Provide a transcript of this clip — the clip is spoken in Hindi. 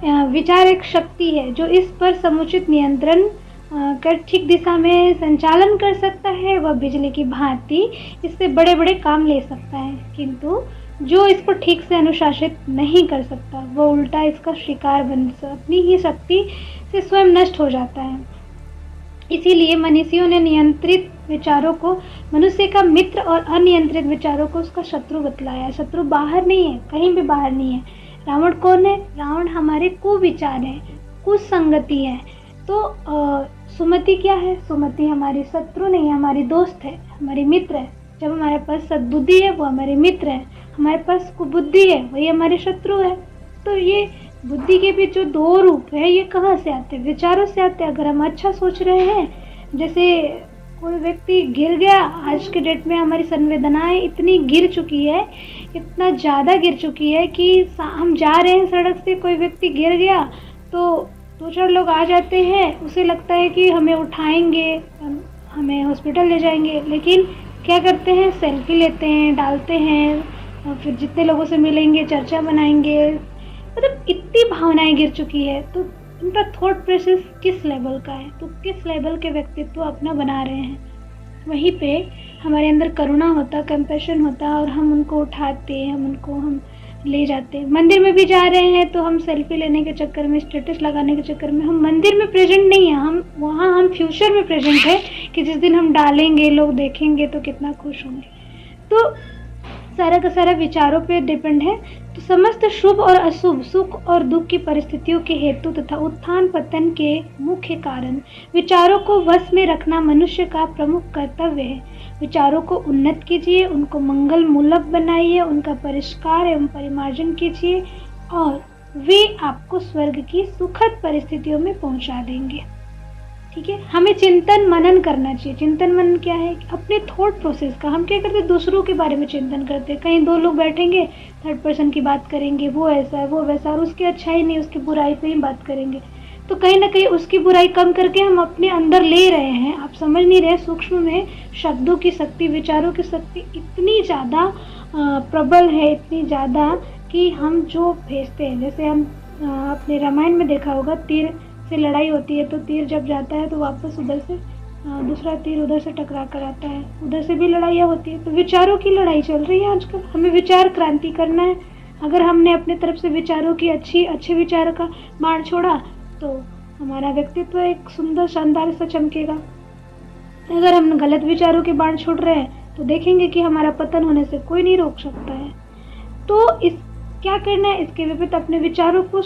विचार एक शक्ति है जो इस पर समुचित नियंत्रण कर ठीक दिशा में संचालन कर सकता है। वह बिजली की भांति इससे बड़े बड़े काम ले सकता है, किंतु जो इसको ठीक से अनुशासित नहीं कर सकता वह उल्टा इसका शिकार बन अपनी ही शक्ति से स्वयं नष्ट हो जाता है। इसीलिए मनीषियों ने नियंत्रित विचारों को मनुष्य का मित्र और अनियंत्रित विचारों को उसका शत्रु बतलाया। शत्रु बाहर नहीं है, कहीं भी बाहर नहीं है। रावण कौन है? रावण हमारे कुविचार है, कुसंगति है। तो सुमति क्या है? सुमति हमारी शत्रु नहीं है, हमारी दोस्त है, हमारी मित्र है। जब हमारे पास सद्बुद्धि है वो हमारे मित्र है, हमारे पास कुबुद्धि है वही हमारे शत्रु है। तो ये बुद्धि के भी जो दो रूप है ये कहाँ से आते हैं? विचारों से आते हैं। अगर हम अच्छा सोच रहे हैं, जैसे कोई व्यक्ति गिर गया, आज के डेट में हमारी संवेदनाएं इतनी गिर चुकी है, इतना ज़्यादा गिर चुकी है कि हम जा रहे हैं सड़क से, कोई व्यक्ति गिर गया तो दो चार लोग आ जाते हैं, उसे लगता है कि हमें उठाएंगे, हमें हॉस्पिटल ले जाएंगे, लेकिन क्या करते हैं? सेल्फी लेते हैं, डालते हैं, और फिर जितने लोगों से मिलेंगे चर्चा बनाएंगे। मतलब इतनी भावनाएं गिर चुकी है, तो उनका थॉट प्रोसेस किस लेवल का है, तो किस लेवल के व्यक्तित्व अपना बना रहे हैं। वहीं पे हमारे अंदर करुणा होता, कंपैशन होता, और हम उनको उठाते हैं, हम ले जाते हैं। मंदिर में भी जा रहे हैं तो हम सेल्फी लेने के चक्कर में, स्टेटस लगाने के चक्कर में हम मंदिर में प्रेजेंट नहीं है, हम फ्यूचर में प्रेजेंट है कि जिस दिन हम डालेंगे लोग देखेंगे तो कितना खुश होंगे। तो सारा का सारा विचारों पे डिपेंड है। तो समस्त शुभ और अशुभ, सुख और दुख की परिस्थितियों के हेतु तथा उत्थान पतन के मुख्य कारण विचारों को वश में रखना मनुष्य का प्रमुख कर्तव्य है। विचारों को उन्नत कीजिए, उनको मंगल मूलक बनाइए, उनका परिष्कार एवं परिमार्जन कीजिए, और वे आपको स्वर्ग की सुखद परिस्थितियों में पहुंचा देंगे। ठीक है, हमें चिंतन मनन करना चाहिए। चिंतन मनन क्या है? अपने थॉट प्रोसेस का। हम क्या करते हैं? दूसरों के बारे में चिंतन करते हैं। कहीं दो लोग बैठेंगे, थर्ड पर्सन की बात करेंगे, वो ऐसा है, वो वैसा, और उसकी अच्छाई नहीं, उसकी बुराई पे ही बात करेंगे। तो कहीं ना कहीं उसकी बुराई कम करके हम अपने अंदर ले रहे हैं। आप समझ नहीं रहे, सूक्ष्म में शब्दों की शक्ति, विचारों की शक्ति इतनी ज़्यादा प्रबल है, इतनी ज़्यादा कि हम जो भेजते हैं, जैसे हम अपने रामायण में देखा होगा, तीर से लड़ाई होती है तो तीर जब जाता है तो वापस उधर से दूसरा तीर उधर से टकरा कर आता है, उधर से भी लड़ाइयाँ होती है। तो विचारों की लड़ाई चल रही है आजकल। हमें विचार क्रांति करना है। अगर हमने अपने तरफ से विचारों की अच्छे विचार का बाण छोड़ा तो हमारा व्यक्तित्व एक सुंदर शानदार सा चमकेगा। अगर हम गलत विचारों के बाण छोड़ रहे हैं तो देखेंगे कि हमारा पतन होने से कोई नहीं रोक सकता है। तो क्या करना है? इसके विपरीत अपने विचारों को